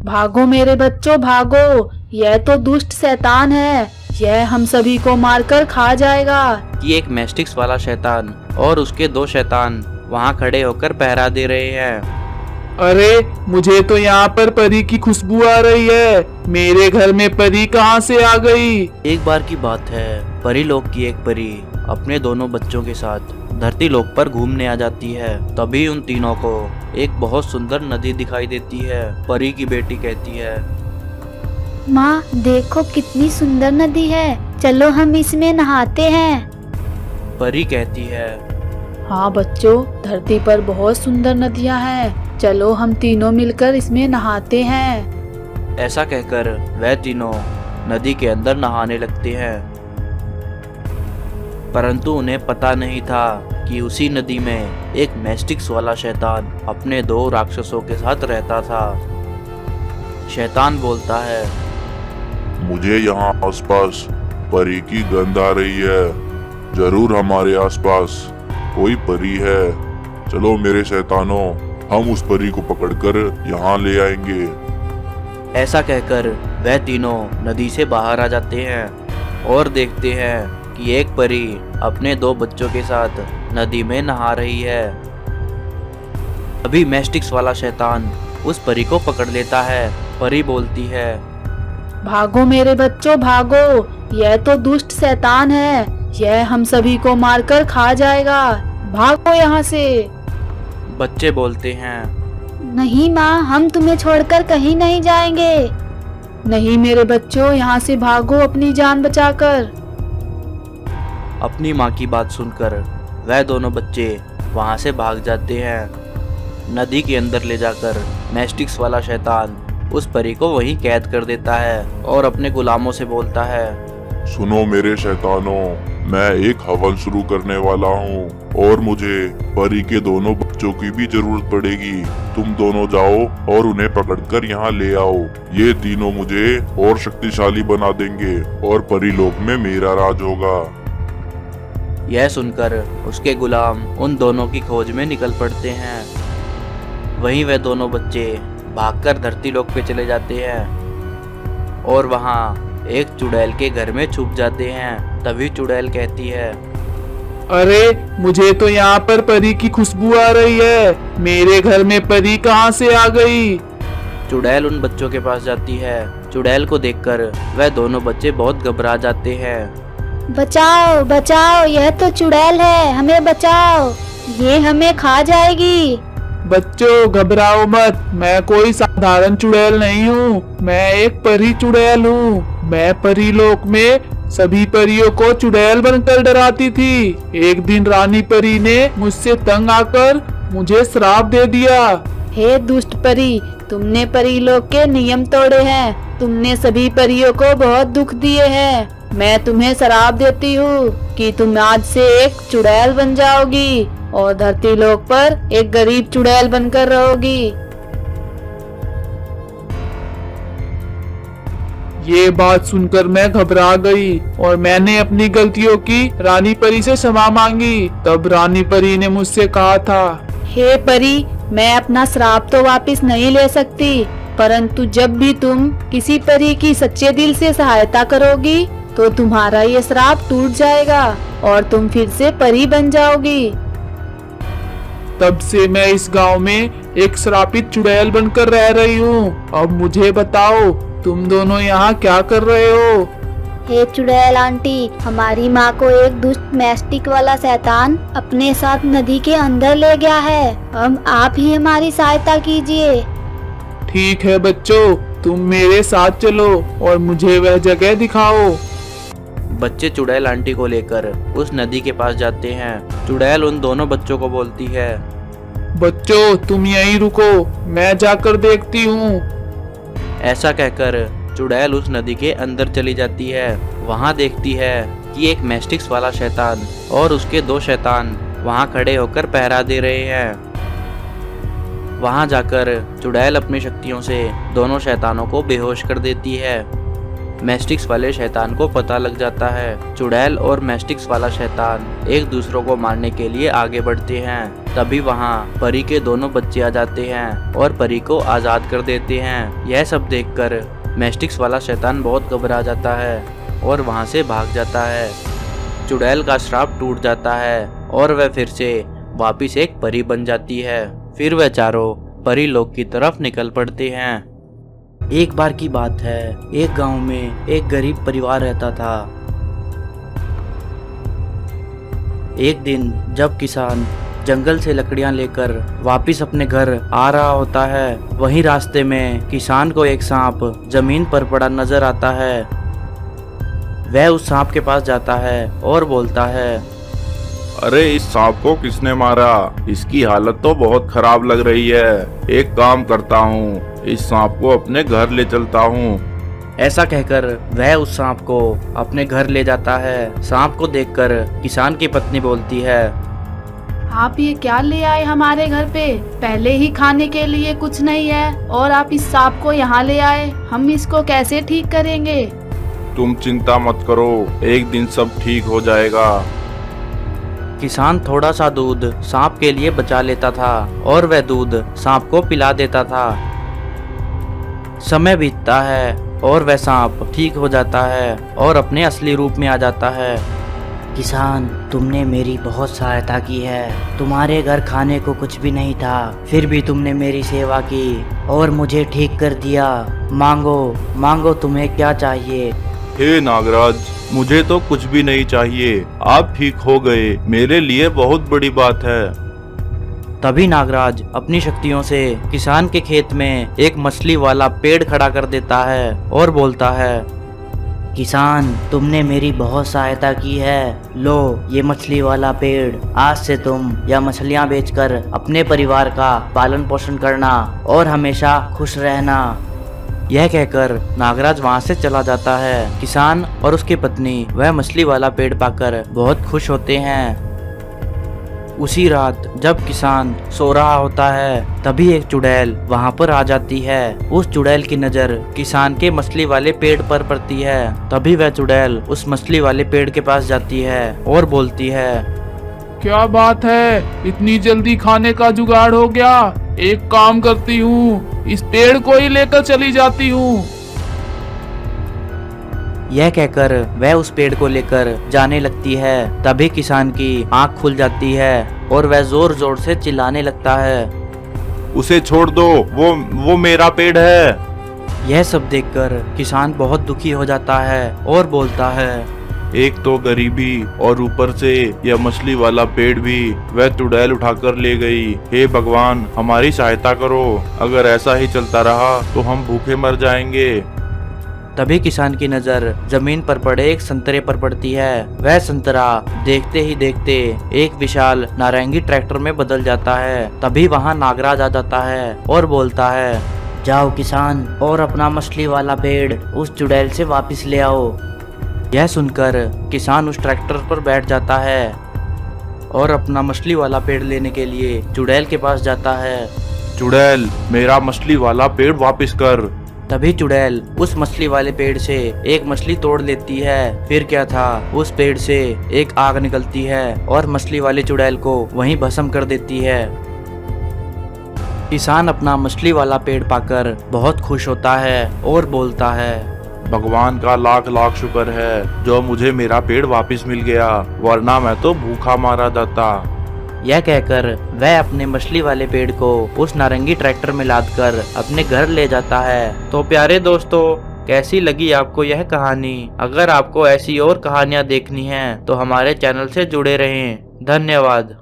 भागो मेरे बच्चों भागो, यह तो दुष्ट शैतान है, यह हम सभी को मारकर खा जाएगा। कि एक मैस्टिक्स वाला शैतान और उसके दो शैतान वहां खड़े होकर पहरा दे रहे हैं। अरे मुझे तो यहाँ पर परी की खुशबू आ रही है। मेरे घर में परी कहाँ से आ गई? एक बार की बात है, परी लोक की एक परी अपने दोनों बच्चों के साथ धरती लोक पर घूमने आ जाती है। तभी उन तीनों को एक बहुत सुंदर नदी दिखाई देती है। परी की बेटी कहती है, माँ देखो कितनी सुंदर नदी है, चलो हम इसमें नहाते हैं। परी कहती है, हाँ बच्चों, धरती पर बहुत सुंदर नदियाँ हैं, चलो हम तीनों मिलकर इसमें नहाते हैं। ऐसा कहकर वह तीनों नदी के अंदर नहाने लगते हैं। परंतु उन्हें पता नहीं था कि उसी नदी में एक मैस्टिक्स वाला शैतान अपने दो राक्षसों के साथ रहता था। शैतान बोलता है, मुझे यहाँ आसपास परी की गंध आ रही है। जरूर हमारे आसपास कोई परी है। चलो मेरे शैतानों, हम उस परी को पकड़कर यहाँ ले आएंगे। ऐसा कहकर वह तीनों नदी से बाहर आ जाते हैं और देखते हैं कि एक परी अपने दो बच्चों के साथ नदी में नहा रही है। अभी मैस्टिक्स वाला शैतान उस परी को पकड़ लेता है। परी बोलती है, भागो मेरे बच्चों भागो, यह तो दुष्ट शैतान है, यह हम सभी को मारकर खा जाएगा, भागो यहाँ से। बच्चे बोलते हैं, नहीं माँ, हम तुम्हें छोड़कर कहीं नहीं जाएंगे। नहीं मेरे बच्चों, यहाँ से भागो अपनी जान बचाकर। अपनी माँ की बात सुनकर वह दोनों बच्चे वहाँ से भाग जाते हैं। नदी के अंदर ले जाकर मैस्टिक्स वाला शैतान उस परी को वहीं कैद कर देता है और अपने गुलामों से बोलता है, सुनो मेरे शैतानों, मैं एक हवन शुरू करने वाला हूँ और मुझे परी के दोनों बच्चों की भी जरूरत पड़ेगी। तुम दोनों जाओ और उन्हें पकड़कर यहाँ ले आओ। ये तीनों मुझे और शक्तिशाली बना देंगे और परी लोक में मेरा राज होगा। यह सुनकर उसके गुलाम उन दोनों की खोज में निकल पड़ते हैं। वहीं वह दोनों बच्चे भागकर धरती लोक पे चले जाते हैं और वहाँ एक चुड़ैल के घर में छुप जाते हैं। तभी चुड़ैल कहती है, अरे मुझे तो यहाँ पर परी की खुशबू आ रही है। मेरे घर में परी कहाँ से आ गई? चुड़ैल उन बच्चों के पास जाती है। चुड़ैल को देखकर वह दोनों बच्चे बहुत घबरा जाते हैं। बचाओ बचाओ, यह तो चुड़ैल है, हमें बचाओ, ये हमें खा जाएगी। बच्चों घबराओ मत, मैं कोई साधारण चुड़ैल नहीं हूँ, मैं एक परी चुड़ैल हूँ। मैं परी लोक में सभी परियों को चुड़ैल बनकर डराती थी। एक दिन रानी परी ने मुझसे तंग आकर मुझे श्राप दे दिया। हे दुष्ट परी, तुमने परी लोक के नियम तोड़े हैं, तुमने सभी परियों को बहुत दुख दिए हैं। मैं तुम्हें श्राप देती हूँ कि तुम आज से एक चुड़ैल बन जाओगी और धरती लोक पर एक गरीब चुड़ैल बनकर रहोगी। ये बात सुनकर मैं घबरा गई और मैंने अपनी गलतियों की रानी परी से क्षमा मांगी। तब रानी परी ने मुझसे कहा था, हे परी, मैं अपना श्राप तो वापस नहीं ले सकती, परंतु जब भी तुम किसी परी की सच्चे दिल से सहायता करोगी तो तुम्हारा ये श्राप टूट जाएगा और तुम फिर से परी बन जाओगी। तब से मैं इस गांव में एक श्रापित चुड़ैल बनकर रह रही हूँ। अब मुझे बताओ, तुम दोनों यहाँ क्या कर रहे हो? हे चुड़ैल आंटी, हमारी माँ को एक दुष्ट मैस्टिक वाला शैतान अपने साथ नदी के अंदर ले गया है। अब आप ही हमारी सहायता कीजिए। ठीक है बच्चों, तुम मेरे साथ चलो और मुझे वह जगह दिखाओ। बच्चे चुड़ैल आंटी को लेकर उस नदी के पास जाते हैं। चुड़ैल उन दोनों बच्चों को बोलती है, बच्चों तुम यहीं रुको, मैं जाकर देखती हूँ। ऐसा कहकर चुड़ैल उस नदी के अंदर चली जाती है। वहाँ देखती है कि एक मैस्टिक्स वाला शैतान और उसके दो शैतान वहाँ खड़े होकर पहरा दे रहे हैं। वहाँ जाकर चुड़ैल अपनी शक्तियों से दोनों शैतानों को बेहोश कर देती है। मैस्टिक्स वाले शैतान को पता लग जाता है। चुड़ैल और मैस्टिक्स वाला शैतान एक दूसरों को मारने के लिए आगे बढ़ते हैं। तभी वहाँ परी के दोनों बच्चे आ जाते हैं और परी को आज़ाद कर देते हैं। यह सब देखकर मैस्टिक्स वाला शैतान बहुत घबरा जाता है और वहाँ से भाग जाता है। चुड़ैल का श्राप टूट जाता है और वह फिर से वापिस एक परी बन जाती है। फिर वह चारों परी लोक की तरफ निकल पड़ते हैं। एक बार की बात है, एक गांव में एक गरीब परिवार रहता था। एक दिन जब किसान जंगल से लकड़ियां लेकर वापिस अपने घर आ रहा होता है, वहीं रास्ते में किसान को एक सांप जमीन पर पड़ा नजर आता है। वह उस सांप के पास जाता है और बोलता है, अरे इस सांप को किसने मारा? इसकी हालत तो बहुत खराब लग रही है। एक काम करता हूँ, इस सांप को अपने घर ले चलता हूँ। ऐसा कहकर वह उस सांप को अपने घर ले जाता है। सांप को देखकर किसान की पत्नी बोलती है, आप ये क्या ले आए हमारे घर पे? पहले ही खाने के लिए कुछ नहीं है और आप इस सांप को यहाँ ले आए। हम इसको कैसे ठीक करेंगे? तुम चिंता मत करो, एक दिन सब ठीक हो जाएगा। किसान थोड़ा सा दूध सांप के लिए बचा लेता था और वह दूध सांप को पिला देता था। समय बीतता है और वह सांप ठीक हो जाता है और अपने असली रूप में आ जाता है। किसान, तुमने मेरी बहुत सहायता की है। तुम्हारे घर खाने को कुछ भी नहीं था, फिर भी तुमने मेरी सेवा की और मुझे ठीक कर दिया। मांगो मांगो, तुम्हें क्या चाहिए? हे नागराज, मुझे तो कुछ भी नहीं चाहिए। आप ठीक हो गए, मेरे लिए बहुत बड़ी बात है। तभी नागराज अपनी शक्तियों से किसान के खेत में एक मछली वाला पेड़ खड़ा कर देता है और बोलता है, किसान, तुमने मेरी बहुत सहायता की है। लो ये मछली वाला पेड़, आज से तुम यह मछलियाँ बेचकर अपने परिवार का पालन पोषण करना और हमेशा खुश रहना। यह कहकर नागराज वहाँ से चला जाता है। किसान और उसकी पत्नी वह मछली वाला पेड़ पाकर बहुत खुश होते हैं। उसी रात जब किसान सो रहा होता है, तभी एक चुड़ैल वहाँ पर आ जाती है। उस चुड़ैल की नज़र किसान के मछली वाले पेड़ पर पड़ती है। तभी वह चुड़ैल उस मछली वाले पेड़ के पास जाती है और बोलती है, क्या बात है, इतनी जल्दी खाने का जुगाड़ हो गया? एक काम करती हूँ, इस पेड़ को ही लेकर चली जाती हूँ। यह कहकर वह उस पेड़ को लेकर जाने लगती है। तभी किसान की आंख खुल जाती है और वह जोर जोर से चिल्लाने लगता है, उसे छोड़ दो, वो मेरा पेड़ है। यह सब देखकर किसान बहुत दुखी हो जाता है और बोलता है, एक तो गरीबी और ऊपर से यह मछली वाला पेड़ भी वह चुड़ैल उठाकर ले गई। हे भगवान, हमारी सहायता करो। अगर ऐसा ही चलता रहा तो हम भूखे मर जाएंगे। तभी किसान की नजर जमीन पर पड़े एक संतरे पर पड़ती है। वह संतरा देखते ही देखते एक विशाल नारंगी ट्रैक्टर में बदल जाता है। तभी वहाँ नागराज आ जाता है और बोलता है, जाओ किसान और अपना मछली वाला पेड़ उस चुड़ैल से वापस ले आओ। यह सुनकर किसान उस ट्रैक्टर पर बैठ जाता है और अपना मछली वाला पेड़ लेने के लिए चुड़ैल के पास जाता है। चुड़ैल, मेरा मछली वाला पेड़ वापस कर। तभी चुड़ैल उस मछली वाले पेड़ से एक मछली तोड़ लेती है। फिर क्या था, उस पेड़ से एक आग निकलती है और मछली वाले चुड़ैल को वहीं भस्म कर देती है। किसान अपना मछली वाला पेड़ पाकर बहुत खुश होता है और बोलता है, भगवान का लाख लाख शुक्र है जो मुझे मेरा पेड़ वापस मिल गया, वरना मैं तो भूखा मारा जाता। यह कहकर वह अपने मछली वाले पेड़ को उस नारंगी ट्रैक्टर में लादकर अपने घर ले जाता है। तो प्यारे दोस्तों, कैसी लगी आपको यह कहानी? अगर आपको ऐसी और कहानियाँ देखनी हैं तो हमारे चैनल से जुड़े रहें। धन्यवाद।